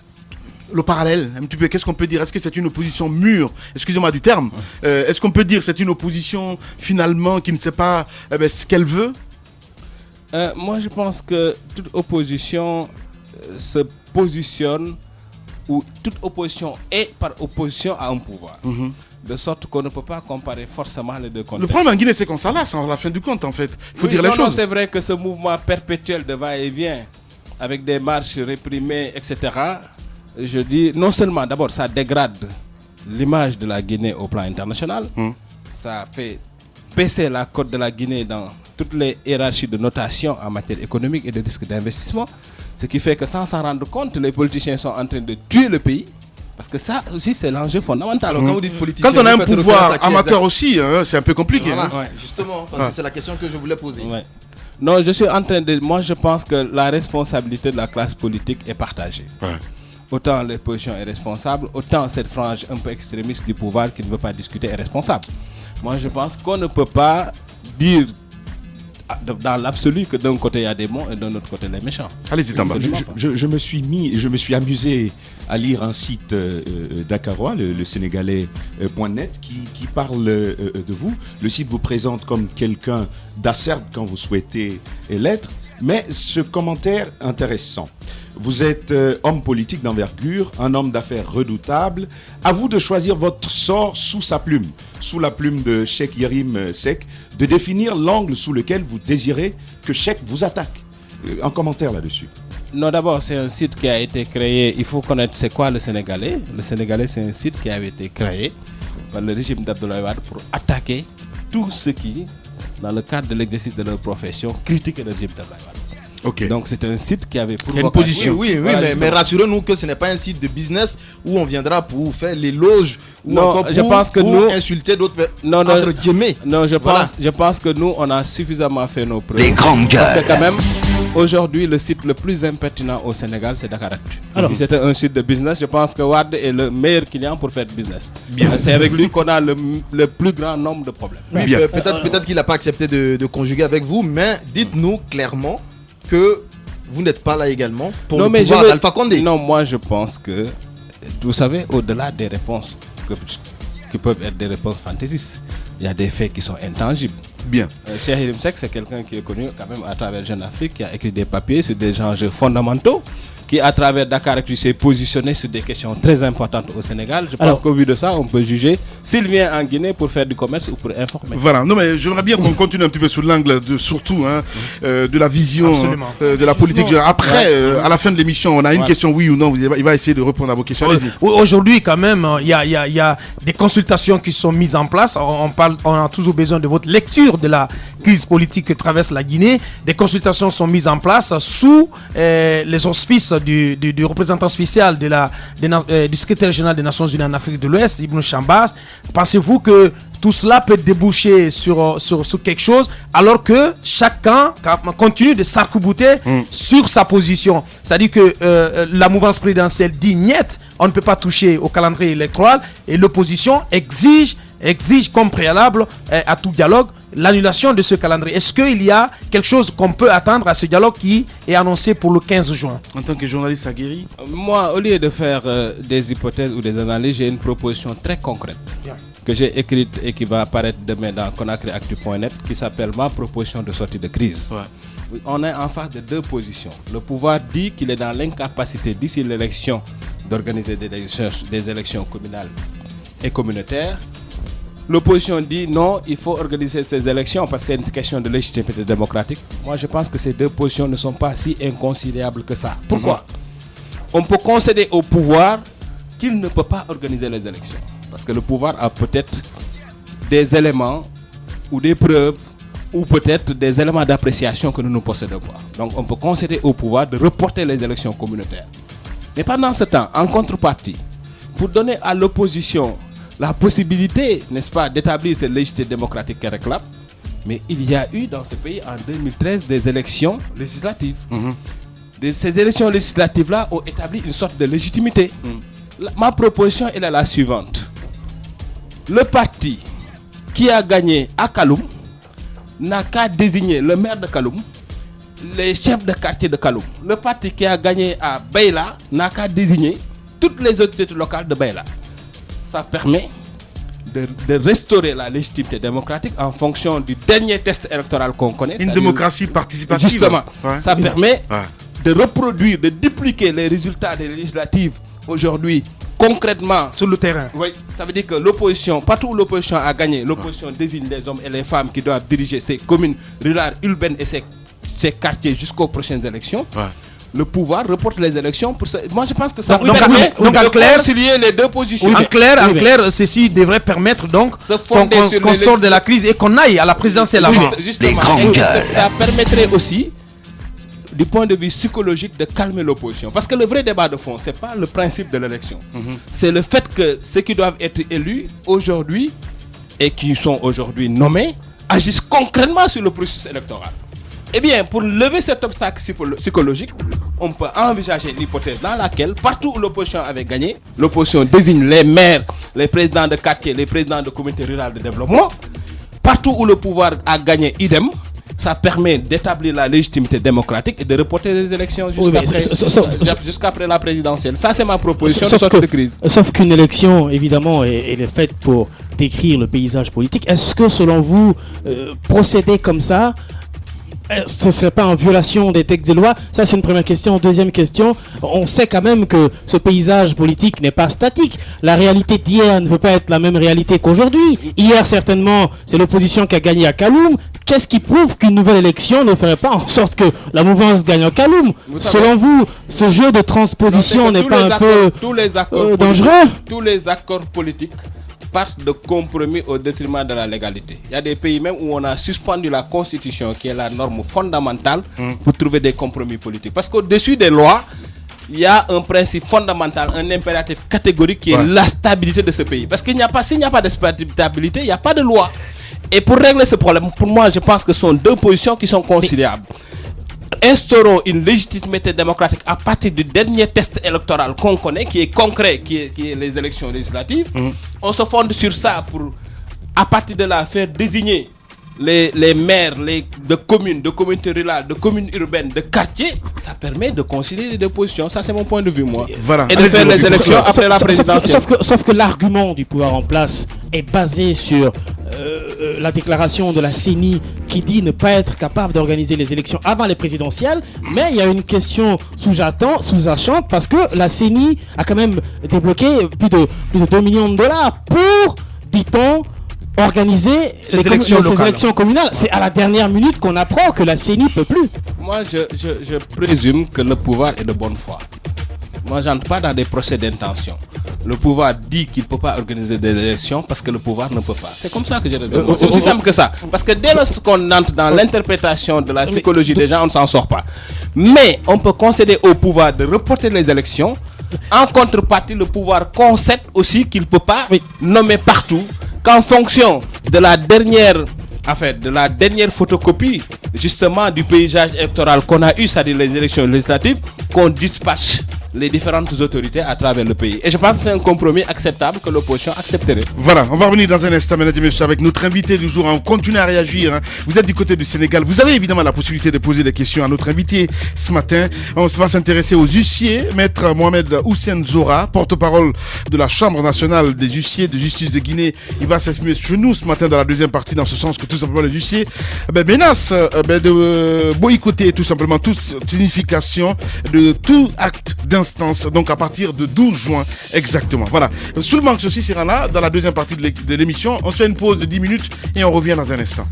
le parallèle, un petit peu, qu'est-ce qu'on peut dire? Est-ce que c'est une opposition mûre? Excusez-moi du terme. Est-ce qu'on peut dire que c'est une opposition finalement qui ne sait pas ce qu'elle veut? Moi, je pense que toute opposition se positionne, ou toute opposition est par opposition à un pouvoir. De sorte qu'on ne peut pas comparer forcément les deux contextes. Le problème en Guinée, c'est qu'on s'en lasse à la fin du compte, en fait. Il faut dire les choses. Non, c'est vrai que ce mouvement perpétuel de va-et-vient, avec des marches réprimées, etc., je dis, non seulement, d'abord, ça dégrade l'image de la Guinée au plan international, ça fait baisser la cote de la Guinée dans toutes les hiérarchies de notation en matière économique et de risque d'investissement. Ce qui fait que sans s'en rendre compte, les politiciens sont en train de tuer le pays. Parce que ça aussi, c'est l'enjeu fondamental. Alors, quand on a un pouvoir amateur aussi, c'est un peu compliqué. Voilà. Justement, parce que c'est la question que je voulais poser. Non, je suis en train de... Moi, je pense que la responsabilité de la classe politique est partagée. Autant l'opposition est responsable, autant cette frange un peu extrémiste du pouvoir qui ne veut pas discuter est responsable. Moi, je pense qu'on ne peut pas dire dans l'absolu que d'un côté il y a des bons et d'un autre côté les méchants. Allez-y, Tamba. Je me suis amusé à lire un site dakarois, le sénégalais.net, qui parle de vous. Le site vous présente comme quelqu'un d'acerbe quand vous souhaitez l'être, mais ce commentaire intéressant. Vous êtes homme politique d'envergure, un homme d'affaires redoutable. À vous de choisir votre sort sous sa plume, sous la plume de Cheikh Yérim Seck, de définir l'angle sous lequel vous désirez que Cheikh vous attaque. Un commentaire là-dessus. Non, d'abord, c'est un site qui a été créé. Il faut connaître c'est quoi le Sénégalais. Le Sénégalais, c'est un site qui avait été créé par le régime d'Abdoulaye Wade pour attaquer tout ce qui, dans le cadre de l'exercice de leur profession, critique le régime d'Abdoulaye Wade. Okay. Donc c'est un site qui avait pour une position. Oui, voilà, mais rassurez-nous que ce n'est pas un site de business où on viendra pour faire l'éloge ou encore pour insulter d'autres entre guillemets. Non, je pense que nous on a suffisamment fait nos preuves. Les grandes gueules. Parce que quand même aujourd'hui le site le plus impertinent au Sénégal c'est Dakaractu. Alors si c'était un site de business, je pense que Wade est le meilleur client pour faire du business. C'est avec lui qu'on a le plus grand nombre de problèmes. Oui, peut-être qu'il n'a pas accepté de conjuguer avec vous, mais dites-nous clairement que vous n'êtes pas là également pour le pouvoir d'Alpha Condé. Non, moi je pense que, vous savez, au-delà des réponses qui peuvent être des réponses fantaisistes, il y a des faits qui sont intangibles. Bien. Cheikh Yérim Seck, c'est quelqu'un qui est connu quand même à travers Jeune Afrique, qui a écrit des papiers sur des enjeux fondamentaux, qui à travers Dakaractu s'est positionné sur des questions très importantes au Sénégal. Je pense qu'au vu de ça, on peut juger s'il vient en Guinée pour faire du commerce ou pour informer. Voilà, non mais j'aimerais bien qu'on continue un petit peu sur l'angle de surtout de la vision de la politique. Après, à la fin de l'émission, on a une question oui ou non. Il va essayer de répondre à vos questions. Allez-y. Aujourd'hui, quand même, il y a des consultations qui sont mises en place. On a toujours besoin de votre lecture de la crise politique que traverse la Guinée. Des consultations sont mises en place sous les auspices du représentant spécial du secrétaire général des Nations Unies en Afrique de l'Ouest, Ibn Chambas. Pensez-vous que tout cela peut déboucher sur quelque chose alors que chacun continue de s'arc-bouter sur sa position? C'est-à-dire que la mouvance présidentielle dit niet, on ne peut pas toucher au calendrier électoral et l'opposition exige comme préalable à tout dialogue l'annulation de ce calendrier. Est-ce qu'il y a quelque chose qu'on peut attendre à ce dialogue qui est annoncé pour le 15 juin? En tant que journaliste aguerri, moi, au lieu de faire des hypothèses ou des analyses, j'ai une proposition très concrète que j'ai écrite et qui va apparaître demain dans conakryactu.net qui s'appelle ma proposition de sortie de crise. On est en face de deux positions. Le pouvoir dit qu'il est dans l'incapacité d'ici l'élection d'organiser des élections communales et communautaires. l'opposition dit non, il faut organiser ces élections parce que c'est une question de légitimité démocratique. Moi, je pense que ces deux positions ne sont pas si inconciliables que ça. Pourquoi? On peut concéder au pouvoir qu'il ne peut pas organiser les élections. Parce que le pouvoir a peut-être des éléments ou des preuves ou peut-être des éléments d'appréciation que nous ne possédons pas. Donc on peut concéder au pouvoir de reporter les élections communautaires. Mais pendant ce temps, en contrepartie, pour donner à l'opposition la possibilité, n'est-ce pas, d'établir cette légitimité démocratique qu'elle réclame, mais il y a eu dans ce pays en 2013 des élections législatives. Ces élections législatives-là ont établi une sorte de légitimité. Ma proposition est la suivante. Le parti qui a gagné à Kaloum n'a qu'à désigner le maire de Kaloum, les chefs de quartier de Kaloum. Le parti qui a gagné à Bayla n'a qu'à désigner toutes les autorités locales de Bayla. Ça permet de restaurer la légitimité démocratique en fonction du dernier test électoral qu'on connaît. Une démocratie participative. Justement, ça permet de reproduire, de dupliquer les résultats des législatives aujourd'hui concrètement sur le terrain. Oui, ça veut dire que l'opposition, partout où l'opposition a gagné, l'opposition désigne les hommes et les femmes qui doivent diriger ces communes rurales, urbaines et ces quartiers jusqu'aux prochaines élections. Le pouvoir reporte les élections pour ça. Moi je pense que ça permet de concilier les deux positions. En clair, ceci devrait permettre donc qu'on sorte de la crise et qu'on aille à la présidentielle avant. Justement, ça permettrait aussi du point de vue psychologique de calmer l'opposition. Parce que le vrai débat de fond, ce n'est pas le principe de l'élection. C'est le fait que ceux qui doivent être élus aujourd'hui et qui sont aujourd'hui nommés agissent concrètement sur le processus électoral. Eh bien, pour lever cet obstacle psychologique, on peut envisager l'hypothèse dans laquelle, partout où l'opposition avait gagné, l'opposition désigne les maires, les présidents de quartier, les présidents de communautés rurales de développement. Partout où le pouvoir a gagné, ça permet d'établir la légitimité démocratique et de reporter les élections jusqu'après la présidentielle. Ça, c'est ma proposition de sortie de crise. Sauf qu'une élection, évidemment, elle est faite pour décrire le paysage politique. Est-ce que, selon vous, procéder comme ça, ce ne serait pas en violation des textes et lois? Ça, c'est une première question. Deuxième question, on sait quand même que ce paysage politique n'est pas statique. La réalité d'hier ne peut pas être la même réalité qu'aujourd'hui. Hier, certainement, c'est l'opposition qui a gagné à Kaloum. Qu'est-ce qui prouve qu'une nouvelle élection ne ferait pas en sorte que la mouvance gagne à Kaloum? Selon vous, ce jeu de transposition n'est pas un peu dangereux? Tous les accords politiques partent de compromis au détriment de la légalité. Il y a des pays même où on a suspendu la constitution qui est la norme fondamentale pour trouver des compromis politiques. Parce qu'au-dessus des lois, il y a un principe fondamental, un impératif catégorique qui est la stabilité de ce pays. Parce qu'il n'y a pas, s'il n'y a pas de stabilité, il n'y a pas de loi. Et pour régler ce problème, pour moi, je pense que ce sont deux positions qui sont conciliables. Instaurons une légitimité démocratique à partir du dernier test électoral qu'on connaît, qui est concret, qui est les élections législatives. On se fonde sur ça pour, à partir de là, faire désigner les maires de communes, de communautés rurales, de communes urbaines, de quartiers. Ça permet de concilier les deux positions. Ça, c'est mon point de vue, moi. Voilà. Et de faire les élections après la présidentielle. Sauf que l'argument du pouvoir en place est basé sur la déclaration de la CENI qui dit ne pas être capable d'organiser les élections avant les présidentielles. Mais il y a une question sous-jacente parce que la CENI a quand même débloqué plus de 2 millions de dollars pour, dit-on, organiser ces élections communales. C'est à la dernière minute qu'on apprend que la CENI ne peut plus. Moi, je présume que le pouvoir est de bonne foi. Moi, je n'entre pas dans des procès d'intention. Le pouvoir dit qu'il ne peut pas organiser des élections parce que le pouvoir ne peut pas. C'est comme ça que je raisonne. C'est aussi simple que ça. Parce que dès lors qu'on entre dans l'interprétation de la psychologie des gens, on ne s'en sort pas. Mais on peut concéder au pouvoir de reporter les élections. En contrepartie, le pouvoir concède aussi qu'il ne peut pas nommer partout qu'en fonction de la dernière photocopie justement du paysage électoral qu'on a eu, c'est-à-dire les élections législatives, qu'on dispatche les différentes autorités à travers le pays. Et je pense que c'est un compromis acceptable que l'opposition accepterait. Voilà, on va revenir dans un instant, mesdames et messieurs, avec notre invité du jour. On continue à réagir. Vous êtes du côté du Sénégal. Vous avez évidemment la possibilité de poser des questions à notre invité ce matin. On va s'intéresser aux huissiers. Maître Mohamed Houssen Zora, porte-parole de la Chambre nationale des huissiers de justice de Guinée. Il va s'exprimer chez nous ce matin dans la deuxième partie, dans ce sens que tout simplement les huissiers menacent de boycotter tout simplement toute signification de tout acte d'insécurité instances, donc à partir de 12 juin exactement. Voilà. Soulmanx aussi sera là dans la deuxième partie de l'émission. On se fait une pause de 10 minutes et on revient dans un instant.